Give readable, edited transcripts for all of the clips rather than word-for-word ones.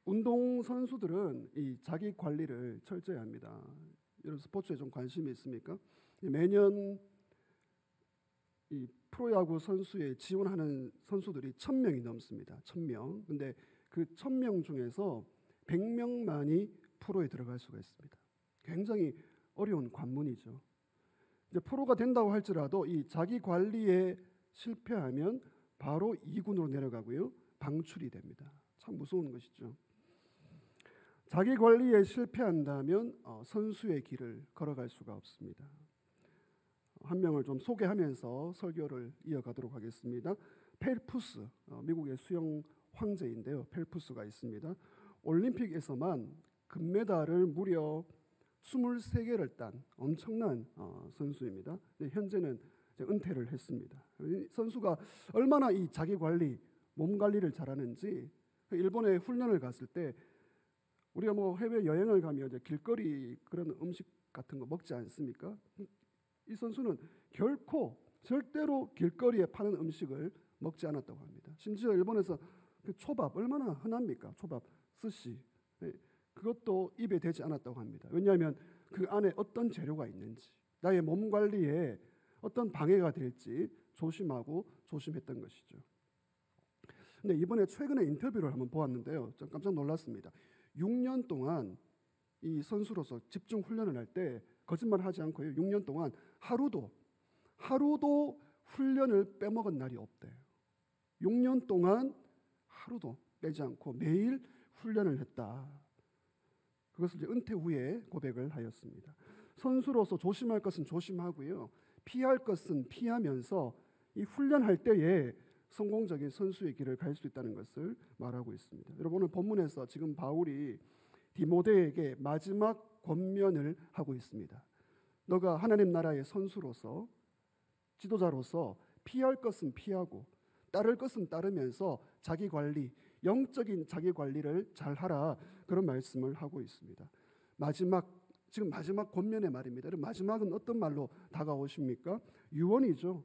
운동 선수들은 이 자기 관리를 철저히 합니다. 여러분 스포츠에 좀 관심이 있습니까? 매년 이 프로야구 선수에 지원하는 선수들이 1,000명이 넘습니다. 1,000명. 근데 그 1,000명 중에서 100명만이 프로에 들어갈 수가 있습니다. 굉장히 어려운 관문이죠. 이제 프로가 된다고 할지라도 이 자기 관리에 실패하면 바로 2군으로 내려가고요. 방출이 됩니다. 참 무서운 것이죠. 자기 관리에 실패한다면 선수의 길을 걸어갈 수가 없습니다. 한 명을 좀 소개하면서 설교를 이어가도록 하겠습니다. 펠프스, 미국의 수영 황제인데요. 펠프스가 있습니다. 올림픽에서만 금메달을 무려 23개를 딴 엄청난 선수입니다. 현재는 이제 은퇴를 했습니다. 이 선수가 얼마나 이 자기 관리, 몸 관리를 잘하는지 일본에 훈련을 갔을 때 우리가 뭐 해외 여행을 가면 이제 길거리 그런 음식 같은 거 먹지 않습니까? 이 선수는 결코 절대로 길거리에 파는 음식을 먹지 않았다고 합니다. 심지어 일본에서 그 초밥 얼마나 흔합니까? 초밥, 스시 그것도 입에 대지 않았다고 합니다. 왜냐하면 그 안에 어떤 재료가 있는지 나의 몸 관리에 어떤 방해가 될지 조심하고 조심했던 것이죠. 근데 이번에 최근에 인터뷰를 한번 보았는데요. 좀 깜짝 놀랐습니다. 6년 동안 이 선수로서 집중 훈련을 할 때 거짓말 하지 않고요. 6년 동안 하루도 훈련을 빼먹은 날이 없대요. 6년 동안 하루도 빼지 않고 매일 훈련을 했다. 그것을 이제 은퇴 후에 고백을 하였습니다. 선수로서 조심할 것은 조심하고요. 피할 것은 피하면서 이 훈련할 때에 성공적인 선수의 길을 갈 수 있다는 것을 말하고 있습니다. 여러분 오늘 본문에서 지금 바울이 디모데에게 마지막 권면을 하고 있습니다. 너가 하나님 나라의 선수로서 지도자로서 피할 것은 피하고 따를 것은 따르면서 자기 관리, 영적인 자기 관리를 잘 하라 그런 말씀을 하고 있습니다. 지금 마지막 권면의 말입니다. 마지막은 어떤 말로 다가오십니까? 유언이죠.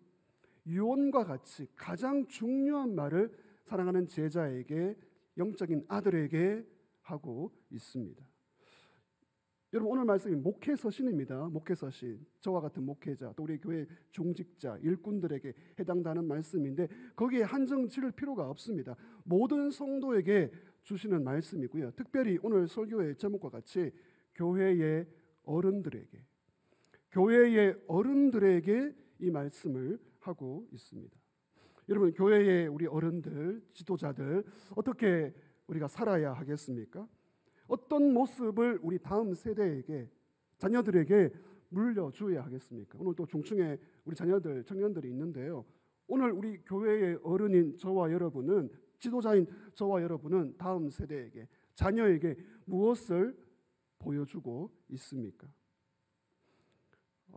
유언과 같이 가장 중요한 말을 사랑하는 제자에게 영적인 아들에게 하고 있습니다. 여러분 오늘 말씀이 목회서신입니다. 목회서신. 저와 같은 목회자 또 우리 교회 중직자 일꾼들에게 해당되는 말씀인데 거기에 한정 지을 필요가 없습니다. 모든 성도에게 주시는 말씀이고요. 특별히 오늘 설교의 제목과 같이 교회의 어른들에게 이 말씀을 하고 있습니다. 여러분 교회의 우리 어른들, 지도자들 어떻게 우리가 살아야 하겠습니까? 어떤 모습을 우리 다음 세대에게 자녀들에게 물려주어야 하겠습니까? 오늘 또 중층에 우리 자녀들, 청년들이 있는데요. 오늘 우리 교회의 어른인 저와 여러분은 지도자인 저와 여러분은 다음 세대에게 자녀에게 무엇을 보여주고 있습니까?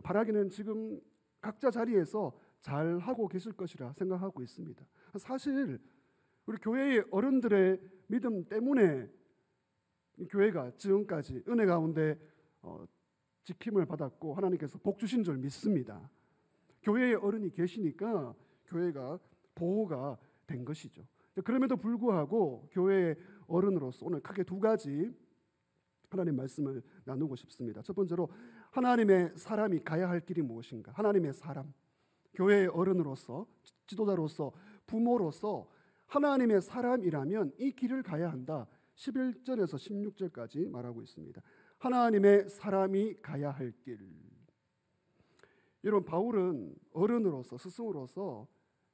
바라기는 지금 각자 자리에서 잘하고 계실 것이라 생각하고 있습니다. 사실 우리 교회의 어른들의 믿음 때문에 교회가 지금까지 은혜 가운데 지킴을 받았고 하나님께서 복 주신 줄 믿습니다. 교회의 어른이 계시니까 교회가 보호가 된 것이죠. 그럼에도 불구하고 교회의 어른으로서 오늘 크게 두 가지 하나님 말씀을 나누고 싶습니다. 첫 번째로 하나님의 사람이 가야 할 길이 무엇인가? 하나님의 사람, 교회의 어른으로서, 지도자로서, 부모로서 하나님의 사람이라면 이 길을 가야 한다. 11절에서 16절까지 말하고 있습니다. 하나님의 사람이 가야 할 길. 여러분 바울은 어른으로서 스승으로서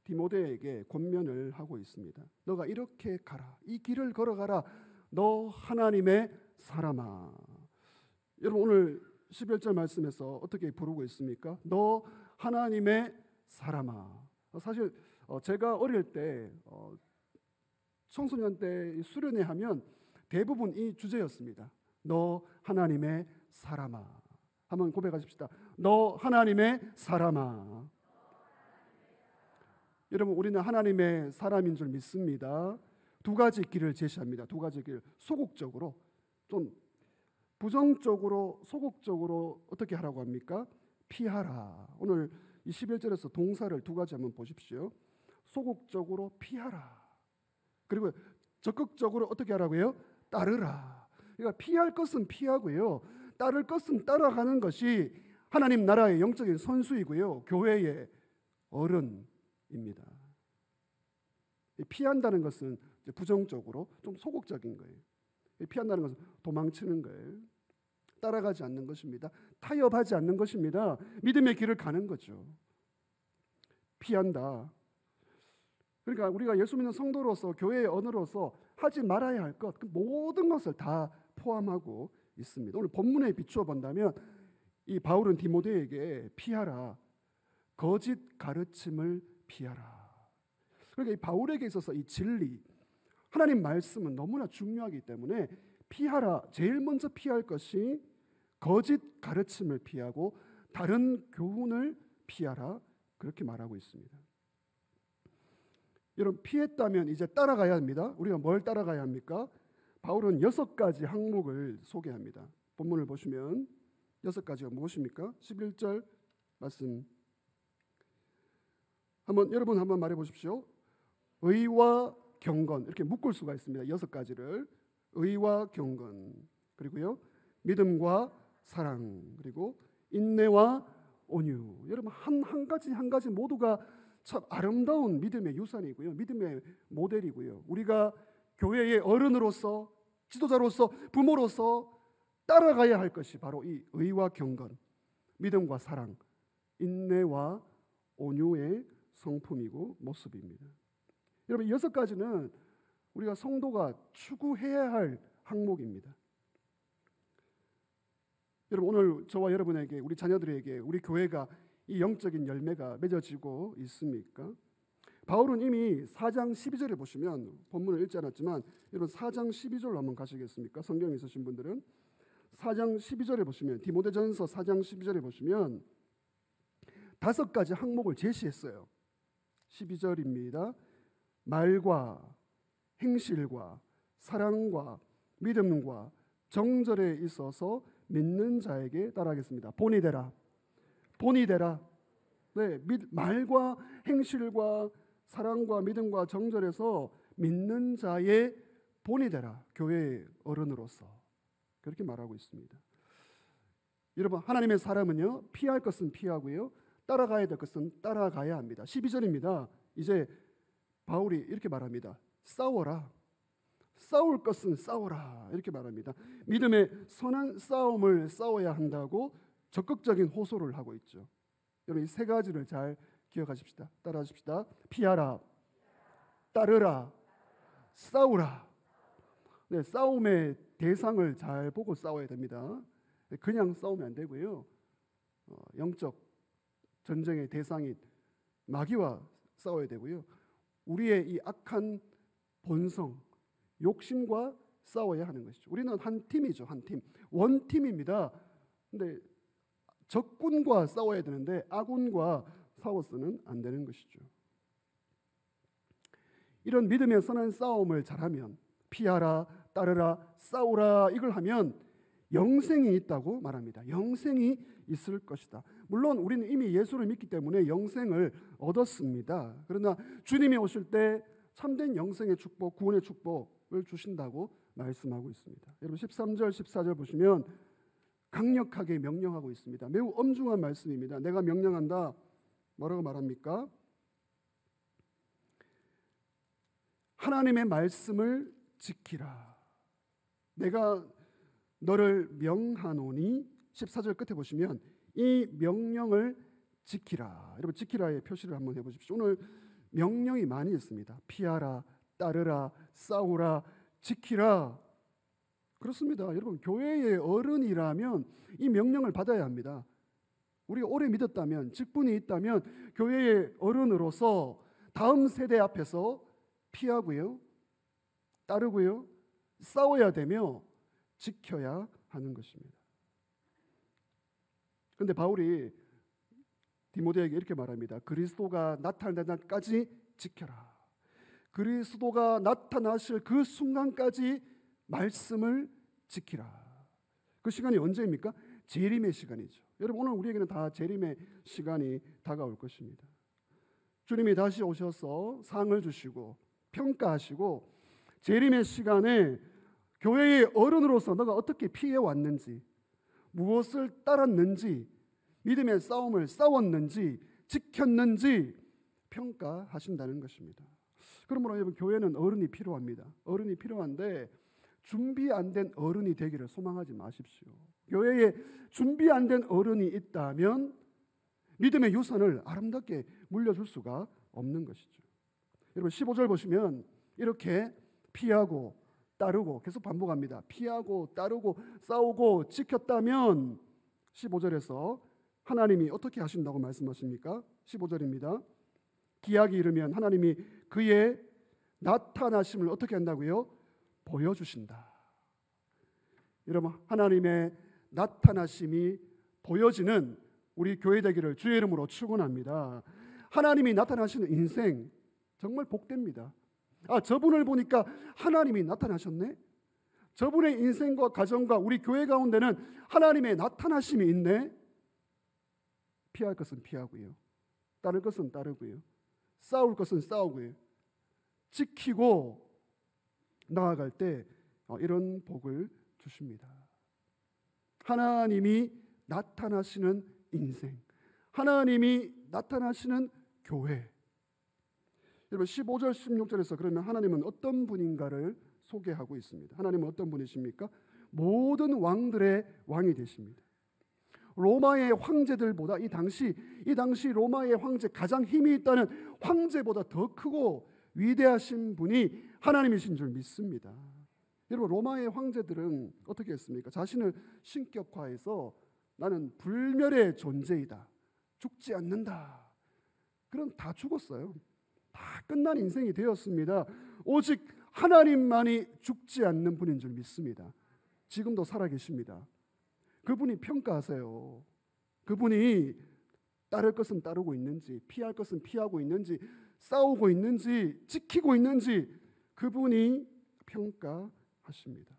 디모데에게 권면을 하고 있습니다. 너가 이렇게 가라. 이 길을 걸어가라. 너 하나님의 사람아. 여러분 오늘 11절 말씀에서 어떻게 부르고 있습니까? 너 하나님의 사람아. 사실 제가 어릴 때 청소년 때 수련회 하면 대부분 이 주제였습니다. 너 하나님의 사람아. 한번 고백하십시다. 너 하나님의 사람아. 여러분 우리는 하나님의 사람인 줄 믿습니다. 두 가지 길을 제시합니다. 두 가지 길. 소극적으로 좀 부정적으로 소극적으로 어떻게 하라고 합니까? 피하라. 오늘 이 11절에서 동사를 두 가지 한번 보십시오. 소극적으로 피하라. 그리고 적극적으로 어떻게 하라고요? 따르라. 그러니까 피할 것은 피하고요, 따를 것은 따라가는 것이 하나님 나라의 영적인 선수이고요, 교회의 어른입니다. 피한다는 것은 부정적으로 좀 소극적인 거예요. 피한다는 것은 도망치는 거예요. 따라가지 않는 것입니다. 타협하지 않는 것입니다. 믿음의 길을 가는 거죠. 피한다. 그러니까 우리가 예수 믿는 성도로서, 교회의 언어로서 하지 말아야 할 것, 그 모든 것을 다 포함하고 있습니다. 오늘 본문에 비추어 본다면 이 바울은 디모데에게 피하라, 거짓 가르침을 피하라. 그러니까 이 바울에게 있어서 이 진리, 하나님 말씀은 너무나 중요하기 때문에 피하라, 제일 먼저 피할 것이 거짓 가르침을 피하고 다른 교훈을 피하라, 그렇게 말하고 있습니다. 여러분, 피했다면 이제 따라가야 합니다. 우리가 뭘 따라가야 합니까? 바울은 6가지 항목을 소개합니다. 본문을 보시면 6가지가 무엇입니까? 11절 말씀 여러분 한번 말해 보십시오. 의와 경건, 이렇게 묶을 수가 있습니다. 6가지를. 의와 경건, 그리고요 믿음과 사랑, 그리고 인내와 온유. 여러분, 한 가지 모두가 참 아름다운 믿음의 유산이고요, 믿음의 모델이고요, 우리가 교회의 어른으로서, 지도자로서, 부모로서 따라가야 할 것이 바로 이 의와 경건, 믿음과 사랑, 인내와 온유의 성품이고 모습입니다. 여러분, 이 6가지는 우리가 성도가 추구해야 할 항목입니다. 여러분, 오늘 저와 여러분에게, 우리 자녀들에게, 우리 교회가 이 영적인 열매가 맺어지고 있습니까? 바울은 이미 4장 12절에 보시면, 본문을 읽지 않았지만 여러분 4장 12절로 한번 가시겠습니까? 성경에 있으신 분들은 4장 12절에 보시면, 디모데전서 4장 12절에 보시면 5가지 항목을 제시했어요. 12절입니다. 말과 행실과 사랑과 믿음과 정절에 있어서 믿는 자에게 따라하겠습니다. 본이 되라. 본이 되라. 네, 말과 행실과 사랑과 믿음과 정절에서 믿는 자의 본이 되라. 교회의 어른으로서 그렇게 말하고 있습니다. 여러분, 하나님의 사람은요, 피할 것은 피하고요, 따라가야 될 것은 따라가야 합니다. 12절입니다. 이제 바울이 이렇게 말합니다. 싸워라. 싸울 것은 싸워라. 이렇게 말합니다. 믿음의 선한 싸움을 싸워야 한다고 적극적인 호소를 하고 있죠. 여러분, 이 3가지를 잘 기억하십시다. 따라하십시다. 피하라, 따르라, 싸우라. 네, 싸움의 대상을 잘 보고 싸워야 됩니다. 그냥 싸우면 안 되고요, 영적 전쟁의 대상인 마귀와 싸워야 되고요, 우리의 이 악한 본성, 욕심과 싸워야 하는 것이죠. 우리는 한 팀이죠. 한 팀, 원팀입니다. 근데 적군과 싸워야 되는데 악군과 싸워서는 안 되는 것이죠. 이런 믿음의 선한 싸움을 잘하면, 피하라, 따르라, 싸우라, 이걸 하면 영생이 있다고 말합니다. 영생이 있을 것이다. 물론 우리는 이미 예수를 믿기 때문에 영생을 얻었습니다. 그러나 주님이 오실 때 참된 영생의 축복, 구원의 축복을 주신다고 말씀하고 있습니다. 여러분, 13절, 14절 보시면 강력하게 명령하고 있습니다. 매우 엄중한 말씀입니다. 내가 명령한다. 뭐라고 말합니까? 하나님의 말씀을 지키라. 내가 너를 명하노니, 14절 끝에 보시면 이 명령을 지키라. 여러분, 지키라의 표시를 한번 해보십시오. 오늘 명령이 많이 있습니다. 피하라, 따르라, 싸우라, 지키라. 그렇습니다. 여러분, 교회의 어른이라면 이 명령을 받아야 합니다. 우리가 오래 믿었다면, 직분이 있다면 교회의 어른으로서 다음 세대 앞에서 피하고요, 따르고요, 싸워야 되며 지켜야 하는 것입니다. 그런데 바울이 디모데에게 이렇게 말합니다. 그리스도가 나타날 날까지 지켜라. 그리스도가 나타나실 그 순간까지 말씀을 지키라. 그 시간이 언제입니까? 재림의 시간이죠. 여러분, 오늘 우리에게는 다 재림의 시간이 다가올 것입니다. 주님이 다시 오셔서 상을 주시고 평가하시고 재림의 시간에 교회의 어른으로서 너가 어떻게 피해왔는지, 무엇을 따랐는지, 믿음의 싸움을 싸웠는지, 지켰는지 평가하신다는 것입니다. 그러므로 여러분, 교회는 어른이 필요합니다. 어른이 필요한데 준비 안 된 어른이 되기를 소망하지 마십시오. 교회에 준비 안 된 어른이 있다면 믿음의 유산을 아름답게 물려줄 수가 없는 것이죠. 여러분 15절 보시면 이렇게 피하고 따르고 계속 반복합니다. 피하고 따르고 싸우고 지켰다면 15절에서 하나님이 어떻게 하신다고 말씀하십니까? 15절입니다. 기약이 이르면 하나님이 그의 나타나심을 어떻게 한다고요? 보여주신다. 여러분, 하나님의 나타나심이 보여지는 우리 교회 되기를 주의 이름으로 축원합니다. 하나님이 나타나시는 인생 정말 복됩니다. 저분을 보니까 하나님이 나타나셨네. 저분의 인생과 가정과 우리 교회 가운데는 하나님의 나타나심이 있네. 피할 것은 피하고요, 따를 것은 따르고요, 싸울 것은 싸우고요, 지키고 나아갈 때 이런 복을 주십니다. 하나님이 나타나시는 인생, 하나님이 나타나시는 교회. 여러분 15절 16절에서 그러면 하나님은 어떤 분인가를 소개하고 있습니다. 하나님은 어떤 분이십니까? 모든 왕들의 왕이 되십니다. 로마의 황제들보다 이 당시 로마의 황제, 가장 힘이 있다는 황제보다 더 크고 위대하신 분이 하나님이신 줄 믿습니다. 여러분 로마의 황제들은 어떻게 했습니까? 자신을 신격화해서 나는 불멸의 존재이다, 죽지 않는다. 그럼 다 죽었어요. 다 끝난 인생이 되었습니다. 오직 하나님만이 죽지 않는 분인 줄 믿습니다. 지금도 살아계십니다. 그분이 평가하세요. 그분이 따를 것은 따르고 있는지, 피할 것은 피하고 있는지, 싸우고 있는지, 지키고 있는지 그분이 평가하십니다.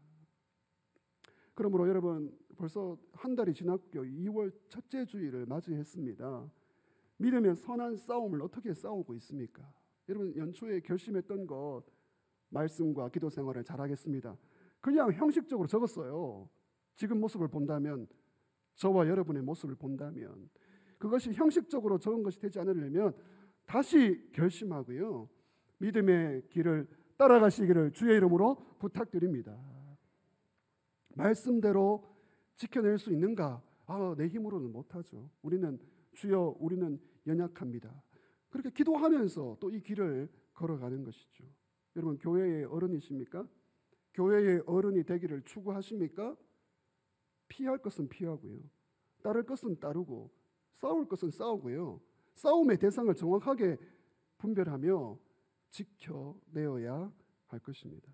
그러므로 여러분 벌써 한 달이 지났고요. 2월 첫째 주일을 맞이했습니다. 믿음의 선한 싸움을 어떻게 싸우고 있습니까? 여러분 연초에 결심했던 것, 말씀과 기도 생활을 잘하겠습니다. 그냥 형식적으로 적었어요. 지금 모습을 본다면, 저와 여러분의 모습을 본다면 그것이 형식적으로 적은 것이 되지 않으려면 다시 결심하고요, 믿음의 길을 따라가시기를 주의 이름으로 부탁드립니다. 말씀대로 지켜낼 수 있는가? 내 힘으로는 못하죠. 우리는 주여, 우리는 연약합니다. 그렇게 기도하면서 또 이 길을 걸어가는 것이죠. 여러분 교회의 어른이십니까? 교회의 어른이 되기를 추구하십니까? 피할 것은 피하고요, 따를 것은 따르고, 싸울 것은 싸우고요, 싸움의 대상을 정확하게 분별하며 지켜내어야 할 것입니다.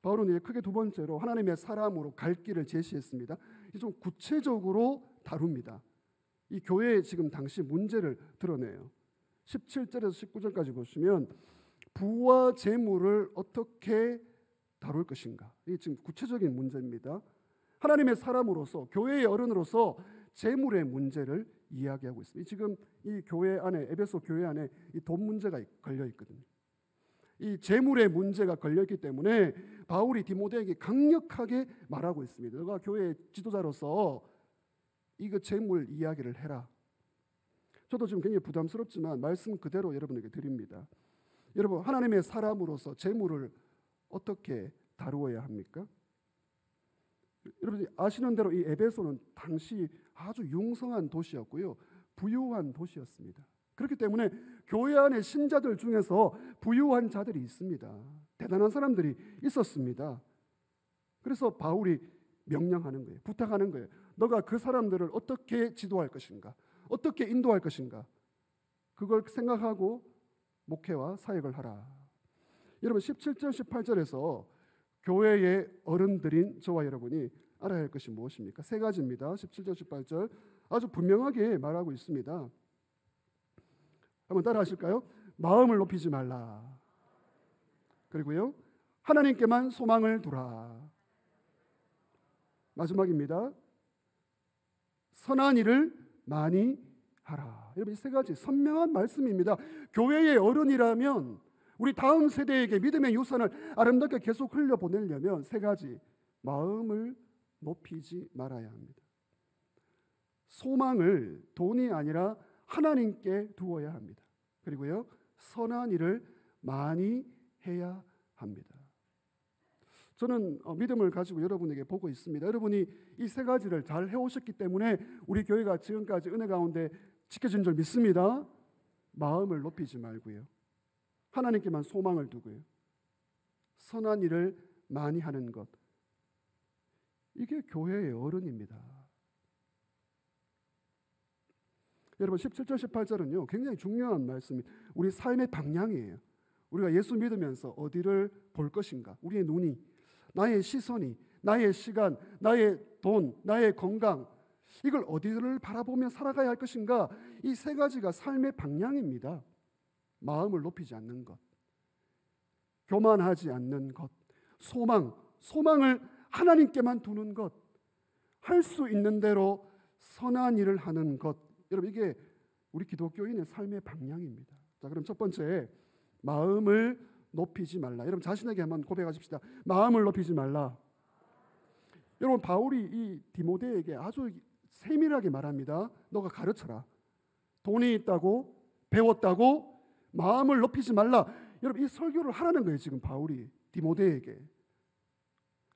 바울은 크게 두 번째로 하나님의 사람으로 갈 길을 제시했습니다. 좀 구체적으로 다룹니다. 이 교회의 지금 당시 문제를 드러내요. 17절에서 19절까지 보시면 부와 재물을 어떻게 다룰 것인가, 이게 지금 구체적인 문제입니다. 하나님의 사람으로서, 교회의 어른으로서 재물의 문제를 이야기하고 있습니다. 지금 이 교회 안에, 에베소 교회 안에 이 돈 문제가 걸려 있거든요. 이 재물의 문제가 걸려 있기 때문에 바울이 디모데에게 강력하게 말하고 있습니다. 너가 교회 지도자로서 이거 재물 이야기를 해라. 저도 지금 굉장히 부담스럽지만 말씀 그대로 여러분에게 드립니다. 여러분 하나님의 사람으로서 재물을 어떻게 다루어야 합니까? 여러분이 아시는 대로 이 에베소는 당시 아주 융성한 도시였고요, 부유한 도시였습니다. 그렇기 때문에 교회 안에 신자들 중에서 부유한 자들이 있습니다. 대단한 사람들이 있었습니다. 그래서 바울이 명령하는 거예요. 부탁하는 거예요. 너가 그 사람들을 어떻게 지도할 것인가, 어떻게 인도할 것인가, 그걸 생각하고 목회와 사역을 하라. 여러분 17절 18절에서 교회의 어른들인 저와 여러분이 알아야 할 것이 무엇입니까? 세 가지입니다. 17절 18절 아주 분명하게 말하고 있습니다. 한번 따라 하실까요? 마음을 높이지 말라. 그리고요, 하나님께만 소망을 두라. 마지막입니다. 선한 일을 많이 하라. 여러분 이 세 가지 선명한 말씀입니다. 교회의 어른이라면 우리 다음 세대에게 믿음의 유산을 아름답게 계속 흘려보내려면 세 가지. 마음을 높이지 말아야 합니다. 소망을 돈이 아니라 하나님께 두어야 합니다. 그리고요, 선한 일을 많이 해야 합니다. 저는 믿음을 가지고 여러분에게 보고 있습니다. 여러분이 이 세 가지를 잘 해오셨기 때문에 우리 교회가 지금까지 은혜 가운데 지켜진 줄 믿습니다. 마음을 높이지 말고요, 하나님께만 소망을 두고요, 선한 일을 많이 하는 것, 이게 교회의 어른입니다. 여러분 17절 18절은요 굉장히 중요한 말씀이 우리 삶의 방향이에요. 우리가 예수 믿으면서 어디를 볼 것인가, 우리의 눈이, 나의 시선이, 나의 시간, 나의 돈, 나의 건강, 이걸 어디를 바라보며 살아가야 할 것인가, 이 세 가지가 삶의 방향입니다. 마음을 높이지 않는 것, 교만하지 않는 것, 소망을 하나님께만 두는 것, 할 수 있는 대로 선한 일을 하는 것. 여러분 이게 우리 기독교인의 삶의 방향입니다. 자, 그럼 첫 번째, 마음을 높이지 말라. 여러분 자신에게 한번 고백하십시다. 마음을 높이지 말라. 여러분 바울이 이 디모데에게 아주 세밀하게 말합니다. 너가 가르쳐라. 돈이 있다고, 배웠다고, 마음을 높이지 말라. 여러분 이 설교를 하라는 거예요. 지금 바울이 디모데에게.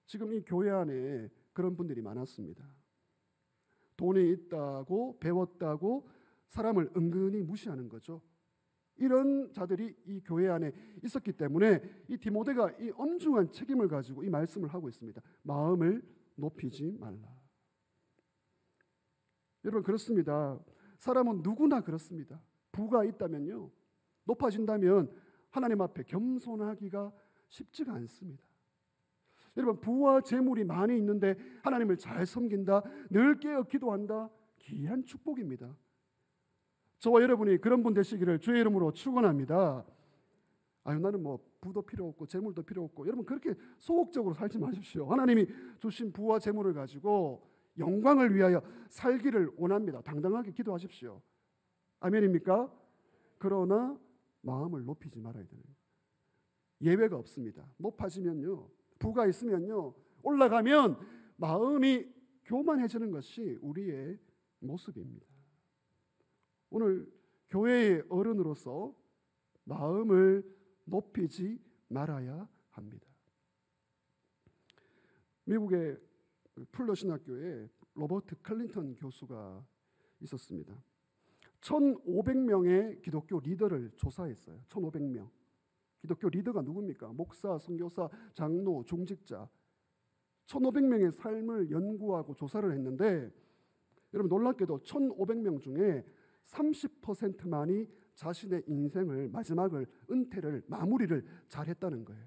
지금 이 교회 안에 그런 분들이 많았습니다. 돈이 있다고, 배웠다고 사람을 은근히 무시하는 거죠. 이런 자들이 이 교회 안에 있었기 때문에 이 디모데가 이 엄중한 책임을 가지고 이 말씀을 하고 있습니다. 마음을 높이지 말라. 여러분 그렇습니다. 사람은 누구나 그렇습니다. 부가 있다면요, 높아진다면 하나님 앞에 겸손하기가 쉽지가 않습니다. 여러분 부와 재물이 많이 있는데 하나님을 잘 섬긴다, 늘 깨어 기도한다, 귀한 축복입니다. 저와 여러분이 그런 분 되시기를 주의 이름으로 축원합니다. 나는 뭐 부도 필요 없고 재물도 필요 없고, 여러분 그렇게 소극적으로 살지 마십시오. 하나님이 주신 부와 재물을 가지고 영광을 위하여 살기를 원합니다. 당당하게 기도하십시오. 아멘입니까? 그러나 마음을 높이지 말아야 되는 거예요. 예외가 없습니다. 높아지면요, 부가 있으면요, 올라가면 마음이 교만해지는 것이 우리의 모습입니다. 오늘 교회의 어른으로서 마음을 높이지 말아야 합니다. 미국의 풀러 신학교에 로버트 클린턴 교수가 있었습니다. 1,500명의 기독교 리더를 조사했어요. 1,500명. 기독교 리더가 누굽니까? 목사, 선교사, 장로, 중직자. 1,500명의 삶을 연구하고 조사를 했는데, 여러분 놀랍게도 1,500명 중에 30%만이 자신의 인생을, 마지막을, 은퇴를, 마무리를 잘했다는 거예요.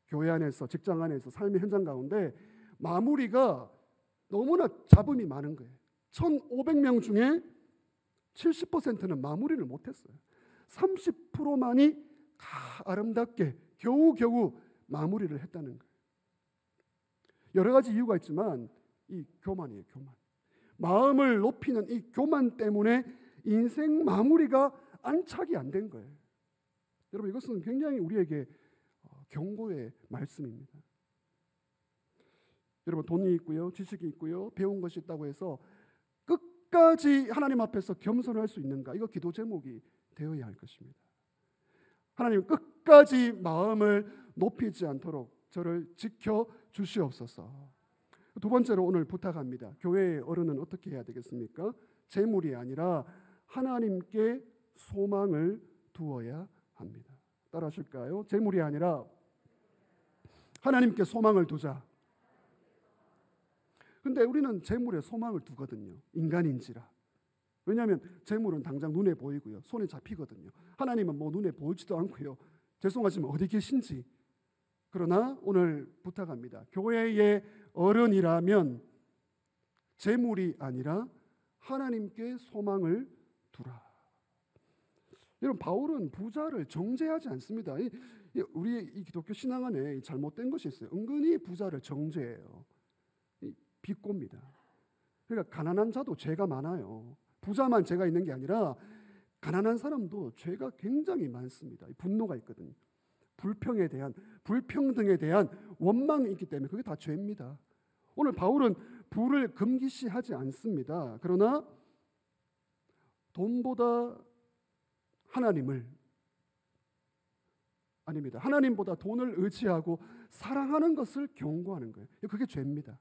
교회 안에서, 직장 안에서, 삶의 현장 가운데 마무리가 너무나 잡음이 많은 거예요. 1,500명 중에 70%는 마무리를 못했어요. 30%만이 아름답게 겨우겨우 마무리를 했다는 거예요. 여러 가지 이유가 있지만 이 교만이에요. 교만. 마음을 높이는 이 교만 때문에 인생 마무리가 안착이 안 된 거예요. 여러분 이것은 굉장히 우리에게 경고의 말씀입니다. 여러분 돈이 있고요, 지식이 있고요, 배운 것이 있다고 해서 끝까지 하나님 앞에서 겸손할 수 있는가? 이거 기도 제목이 되어야 할 것입니다. 하나님 끝까지 마음을 높이지 않도록 저를 지켜 주시옵소서. 두 번째로 오늘 부탁합니다. 교회의 어른은 어떻게 해야 되겠습니까? 재물이 아니라 하나님께 소망을 두어야 합니다. 따라하실까요? 재물이 아니라 하나님께 소망을 두자. 근데 우리는 재물에 소망을 두거든요. 인간인지라. 왜냐하면 재물은 당장 눈에 보이고요, 손에 잡히거든요. 하나님은 뭐 눈에 보이지도 않고요. 죄송하지만 어디 계신지. 그러나 오늘 부탁합니다. 교회의 어른이라면 재물이 아니라 하나님께 소망을 두라. 여러분 바울은 부자를 정죄하지 않습니다. 우리 이 기독교 신앙 안에 잘못된 것이 있어요. 은근히 부자를 정죄해요. 비꼬입니다. 그러니까 가난한 자도 죄가 많아요. 부자만 죄가 있는 게 아니라 가난한 사람도 죄가 굉장히 많습니다. 분노가 있거든요. 불평등에 대한 원망이 있기 때문에 그게 다 죄입니다. 오늘 바울은 부를 금기시하지 않습니다. 그러나 돈보다 하나님을 아닙니다. 하나님보다 돈을 의지하고 사랑하는 것을 경고하는 거예요. 그게 죄입니다.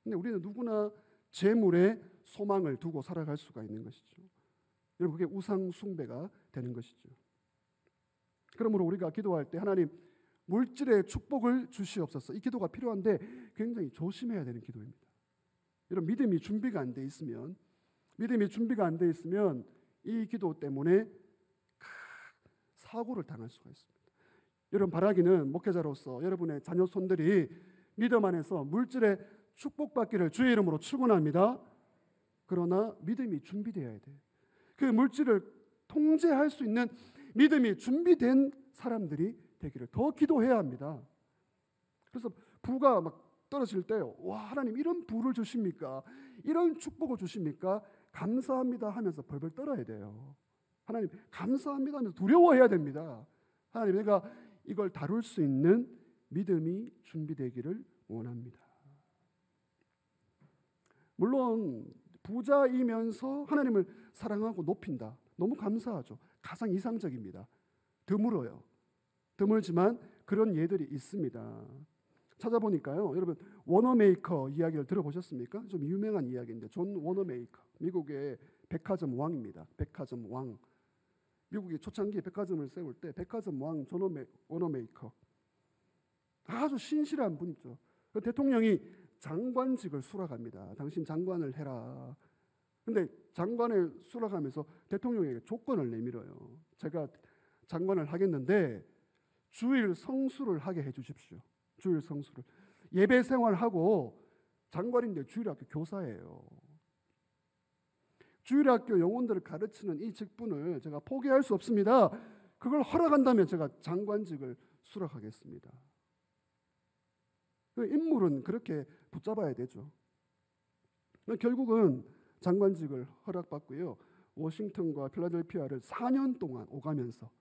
근데 우리는 누구나 재물에 소망을 두고 살아갈 수가 있는 것이죠. 여러분, 그게 우상 숭배가 되는 것이죠. 그러므로 우리가 기도할 때 하나님 물질의 축복을 주시옵소서, 이 기도가 필요한데 굉장히 조심해야 되는 기도입니다. 여러분, 믿음이 준비가 안 돼 있으면 이 기도 때문에 사고를 당할 수가 있습니다. 여러분, 바라기는 목회자로서 여러분의 자녀 손들이 믿음 안에서 물질의 축복받기를 주의 이름으로 축원합니다. 그러나 믿음이 준비되어야 돼요. 그 물질을 통제할 수 있는 믿음이 준비된 사람들이 되기를 더 기도해야 합니다. 그래서 부가 막 떨어질 때, 와, 하나님 이런 부를 주십니까? 이런 축복을 주십니까? 감사합니다 하면서 벌벌 떨어야 돼요. 하나님 감사합니다 하면서 두려워해야 됩니다. 하나님, 내가 이걸 다룰 수 있는 믿음이 준비되기를 원합니다. 물론 부자이면서 하나님을 사랑하고 높인다, 너무 감사하죠. 가장 이상적입니다. 드물어요. 드물지만 그런 예들이 있습니다. 찾아보니까요, 여러분, 워너메이커 이야기를 들어보셨습니까? 좀 유명한 이야기인데, 존 워너메이커, 미국의 백화점 왕입니다. 백화점 왕. 미국이 초창기에 백화점을 세울 때 백화점 왕 존 워너메이커, 아주 신실한 분이죠. 대통령이 장관직을 수락합니다. 당신 장관을 해라. 근데 장관을 수락하면서 대통령에게 조건을 내밀어요. 제가 장관을 하겠는데 주일 성수를 하게 해주십시오. 주일 성수를. 예배 생활하고, 장관인데 주일학교 교사예요. 주일학교 영혼들을 가르치는 이 직분을 제가 포기할 수 없습니다. 그걸 허락한다면 제가 장관직을 수락하겠습니다. 인물은 그렇게 붙잡아야 되죠. 결국은 장관직을 허락받고요, 워싱턴과 필라델피아를 4년 동안 오가면서,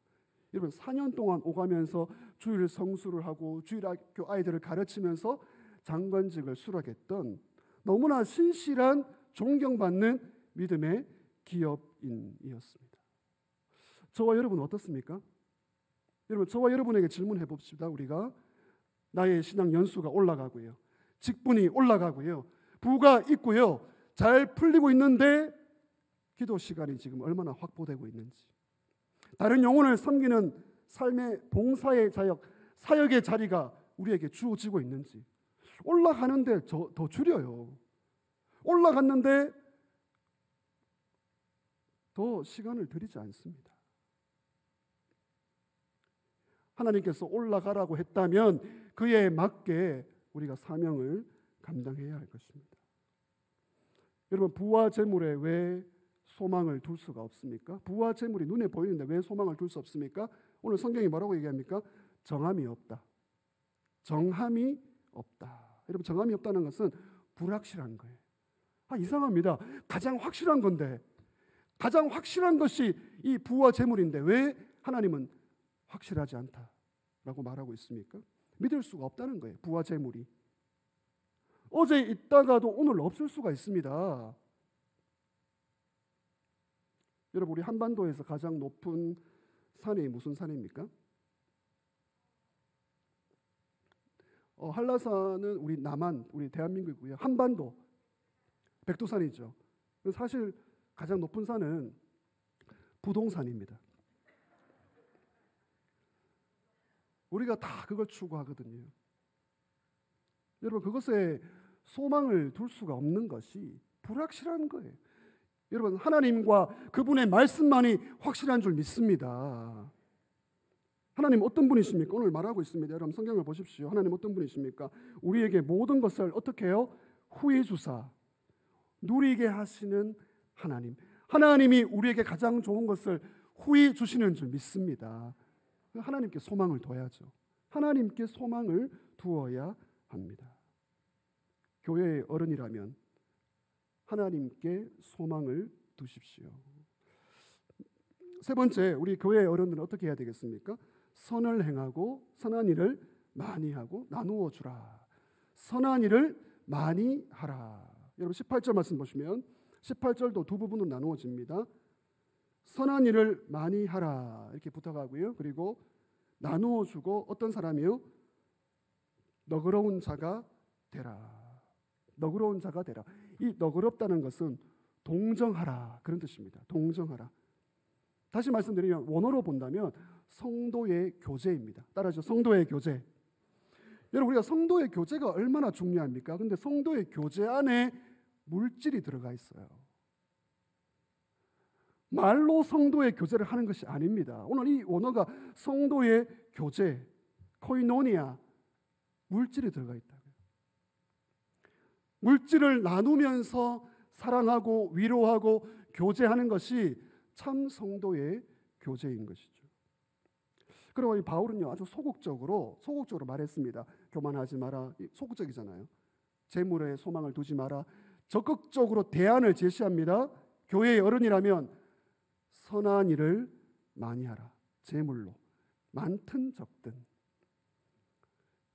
여러분 4년 동안 오가면서 주일 성수를 하고 주일학교 아이들을 가르치면서 장관직을 수락했던 너무나 신실한 존경받는 믿음의 기업인이었습니다. 저와 여러분 어떻습니까? 여러분, 저와 여러분에게 질문해 봅시다. 우리가 나의 신앙 연수가 올라가고요, 직분이 올라가고요, 부가 있고요, 잘 풀리고 있는데 기도 시간이 지금 얼마나 확보되고 있는지, 다른 영혼을 섬기는 삶의 봉사의 자역, 사역의 자리가 우리에게 주어지고 있는지. 올라가는데 더 줄여요. 올라갔는데 더 시간을 들이지 않습니다. 하나님께서 올라가라고 했다면 그에 맞게 우리가 사명을 감당해야 할 것입니다. 여러분, 부와 재물에 왜 소망을 둘 수가 없습니까? 부와 재물이 눈에 보이는데 왜 소망을 둘 수 없습니까? 오늘 성경이 뭐라고 얘기합니까? 정함이 없다. 정함이 없다. 여러분, 정함이 없다는 것은 불확실한 거예요. 이상합니다. 가장 확실한 건데, 가장 확실한 것이 이 부와 재물인데 왜 하나님은 확실하지 않다라고 말하고 있습니까? 믿을 수가 없다는 거예요. 부와 재물이 어제 있다가도 오늘 없을 수가 있습니다. 여러분, 우리 한반도에서 가장 높은 산이 무슨 산입니까? 한라산은 우리 남한, 우리 대한민국이고요. 한반도 백두산이죠. 사실 가장 높은 산은 부동산입니다. 우리가 다 그걸 추구하거든요. 여러분, 그것에 소망을 둘 수가 없는 것이 불확실한 거예요. 여러분, 하나님과 그분의 말씀만이 확실한 줄 믿습니다. 하나님 어떤 분이십니까? 오늘 말하고 있습니다. 여러분, 성경을 보십시오. 하나님 어떤 분이십니까? 우리에게 모든 것을 어떻게 해요? 후히 주사 누리게 하시는 하나님. 하나님이 우리에게 가장 좋은 것을 후히 주시는 줄 믿습니다. 하나님께 소망을 둬야죠. 하나님께 소망을 두어야 합니다. 교회의 어른이라면 하나님께 소망을 두십시오. 세 번째, 우리 교회 어른들은 어떻게 해야 되겠습니까? 선을 행하고 선한 일을 많이 하고 나누어 주라. 선한 일을 많이 하라. 여러분 18절 말씀 보시면 18절도 두 부분으로 나누어집니다. 선한 일을 많이 하라 이렇게 부탁하고요. 그리고 나누어 주고 어떤 사람이요? 너그러운 자가 되라. 너그러운 자가 되라. 이 너그럽다는 것은 동정하라 그런 뜻입니다. 동정하라. 다시 말씀드리면 원어로 본다면 성도의 교제입니다. 따라서 성도의 교제. 여러분 우리가 성도의 교제가 얼마나 중요합니까? 근데 성도의 교제 안에 물질이 들어가 있어요. 말로 성도의 교제를 하는 것이 아닙니다. 오늘 이 원어가 성도의 교제, 코이노니아, 물질이 들어가 있다고요. 물질을 나누면서 사랑하고 위로하고 교제하는 것이 참 성도의 교제인 것이죠. 그리고 이 바울은요 아주 소극적으로 말했습니다. 교만하지 마라. 소극적이잖아요. 재물에 소망을 두지 마라. 적극적으로 대안을 제시합니다. 교회의 어른이라면 선한 일을 많이 하라. 재물로 많든 적든.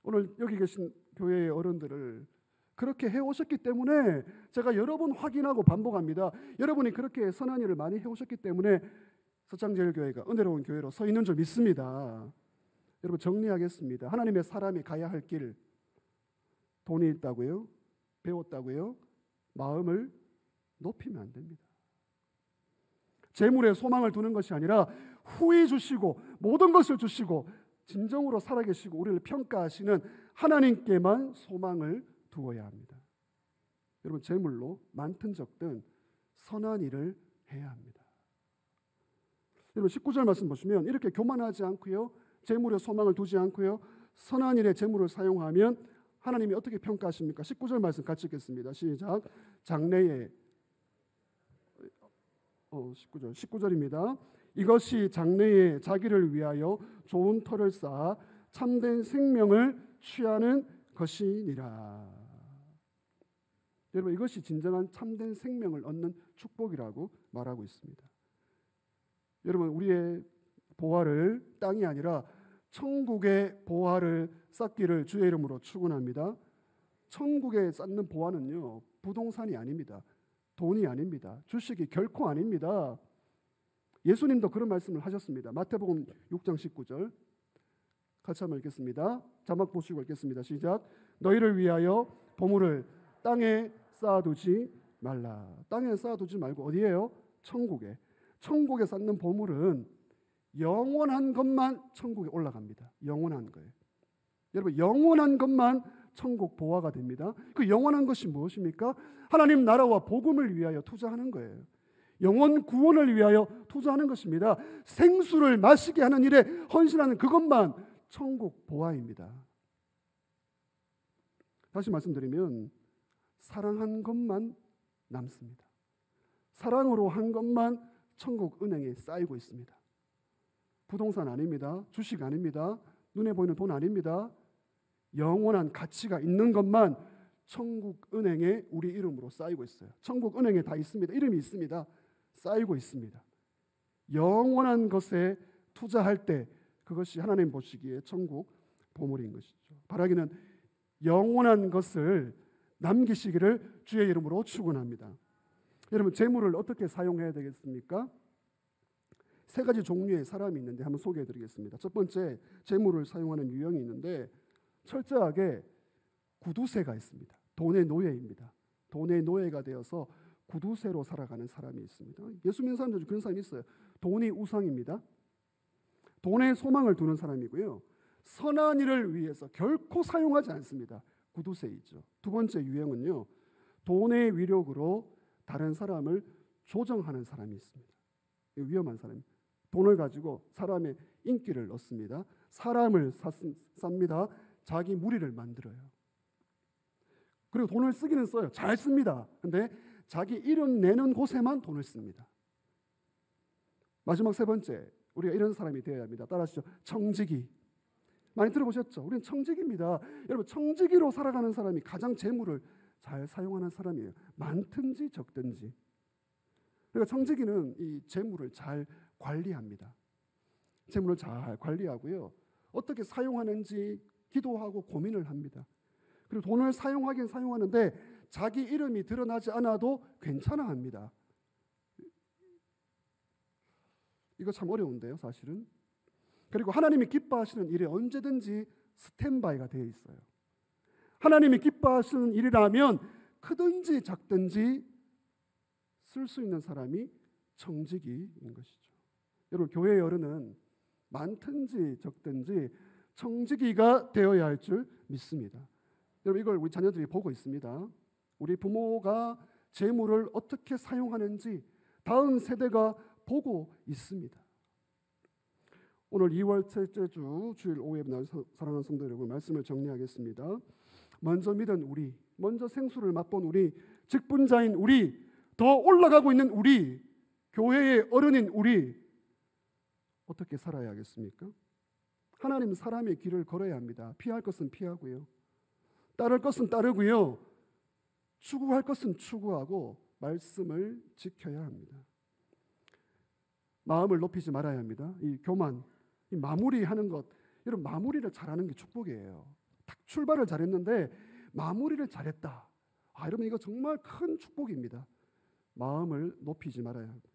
오늘 여기 계신 교회의 어른들을 그렇게 해오셨기 때문에 제가 여러 번 확인하고 반복합니다. 여러분이 그렇게 선한 일을 많이 해오셨기 때문에 서창제일교회가 은혜로운 교회로 서 있는 줄 믿습니다. 여러분 정리하겠습니다. 하나님의 사람이 가야 할 길, 돈이 있다고요? 배웠다고요? 마음을 높이면 안 됩니다. 재물에 소망을 두는 것이 아니라 후히 주시고 모든 것을 주시고 진정으로 살아계시고 우리를 평가하시는 하나님께만 소망을 두어야 합니다. 여러분 재물로 많든 적든 선한 일을 해야 합니다. 여러분 19절 말씀 보시면 이렇게 교만하지 않고요. 재물에 소망을 두지 않고요. 선한 일에 재물을 사용하면 하나님이 어떻게 평가하십니까? 19절 말씀 같이 읽겠습니다. 시작. 장래에 19절입니다. 이것이 장래에 자기를 위하여 좋은 터를 쌓아 참된 생명을 취하는 것이니라. 여러분 이것이 진정한 참된 생명을 얻는 축복이라고 말하고 있습니다. 여러분 우리의 보화를 땅이 아니라 천국의 보화를 쌓기를 주의 이름으로 축원합니다. 천국에 쌓는 보화는요 부동산이 아닙니다. 돈이 아닙니다. 주식이 결코 아닙니다. 예수님도 그런 말씀을 하셨습니다. 마태복음 6장 19절 같이 한번 읽겠습니다. 자막 보시고 읽겠습니다. 시작. 너희를 위하여 보물을 땅에 쌓아두지 말라. 땅에 쌓아두지 말고 어디에요? 천국에. 천국에 쌓는 보물은 영원한 것만 천국에 올라갑니다. 영원한 거예요. 여러분 영원한 것만 천국 보화가 됩니다. 그 영원한 것이 무엇입니까? 하나님 나라와 복음을 위하여 투자하는 거예요. 영원 구원을 위하여 투자하는 것입니다. 생수를 마시게 하는 일에 헌신하는 그것만 천국 보화입니다. 다시 말씀드리면 사랑한 것만 남습니다. 사랑으로 한 것만 천국 은행에 쌓이고 있습니다. 부동산 아닙니다. 주식 아닙니다. 눈에 보이는 돈 아닙니다. 영원한 가치가 있는 것만 천국 은행에 우리 이름으로 쌓이고 있어요. 천국 은행에 다 있습니다. 이름이 있습니다. 쌓이고 있습니다. 영원한 것에 투자할 때 그것이 하나님 보시기에 천국 보물인 것이죠. 바라기는 영원한 것을 남기시기를 주의 이름으로 축원합니다. 여러분 재물을 어떻게 사용해야 되겠습니까? 세 가지 종류의 사람이 있는데 한번 소개해 드리겠습니다. 첫 번째 재물을 사용하는 유형이 있는데 철저하게 구두쇠가 있습니다. 돈의 노예입니다. 돈의 노예가 되어서 구두쇠로 살아가는 사람이 있습니다. 예수 믿는 사람들 중 그런 사람이 있어요. 돈이 우상입니다. 돈에 소망을 두는 사람이고요. 선한 일을 위해서 결코 사용하지 않습니다. 구두쇠이죠. 두 번째 유형은요. 돈의 위력으로 다른 사람을 조정하는 사람이 있습니다. 위험한 사람입니다. 돈을 가지고 사람의 인기를 얻습니다. 사람을 삽니다. 자기 무리를 만들어요. 그리고 돈을 쓰기는 써요. 잘 씁니다. 근데 자기 이름 내는 곳에만 돈을 씁니다. 마지막 세 번째, 우리가 이런 사람이 되어야 합니다. 따라하시죠. 청지기. 많이 들어보셨죠? 우리는 청지기입니다. 여러분 청지기로 살아가는 사람이 가장 재물을 잘 사용하는 사람이에요. 많든지 적든지. 그러니까 청지기는 이 재물을 잘 관리합니다. 재물을 잘 관리하고요. 어떻게 사용하는지 기도하고 고민을 합니다. 그리고 돈을 사용하긴 사용하는데 자기 이름이 드러나지 않아도 괜찮아 합니다. 이거 참 어려운데요, 사실은. 그리고 하나님이 기뻐하시는 일에 언제든지 스탠바이가 되어 있어요. 하나님이 기뻐하시는 일이라면 크든지 작든지 쓸 수 있는 사람이 청지기인 것이죠. 여러분, 교회의 어른은 많든지 적든지 청지기가 되어야 할 줄 믿습니다. 여러분, 이걸 우리 자녀들이 보고 있습니다. 우리 부모가 재물을 어떻게 사용하는지 다음 세대가 보고 있습니다. 오늘 2월 셋째 주 주일 오후에 날 사랑하는 성도 여러분, 말씀을 정리하겠습니다. 먼저 믿은 우리, 먼저 생수를 맛본 우리, 직분자인 우리, 더 올라가고 있는 우리, 교회의 어른인 우리, 어떻게 살아야 하겠습니까? 하나님 사람의 길을 걸어야 합니다. 피할 것은 피하고요, 따를 것은 따르고요, 추구할 것은 추구하고 말씀을 지켜야 합니다. 마음을 높이지 말아야 합니다. 이 교만, 이 마무리하는 것, 여러분, 마무리를 잘하는 게 축복이에요. 딱 출발을 잘했는데 마무리를 잘했다. 여러분, 이거 정말 큰 축복입니다. 마음을 높이지 말아야 합니다.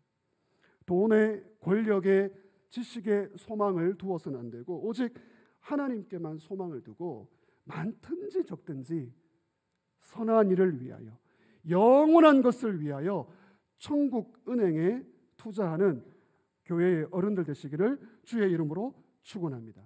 돈에, 권력에, 지식에 소망을 두어서는 안 되고 오직 하나님께만 소망을 두고 많든지 적든지 선한 일을 위하여, 영원한 것을 위하여 천국 은행에 투자하는 교회의 어른들 되시기를 주의 이름으로 축원합니다.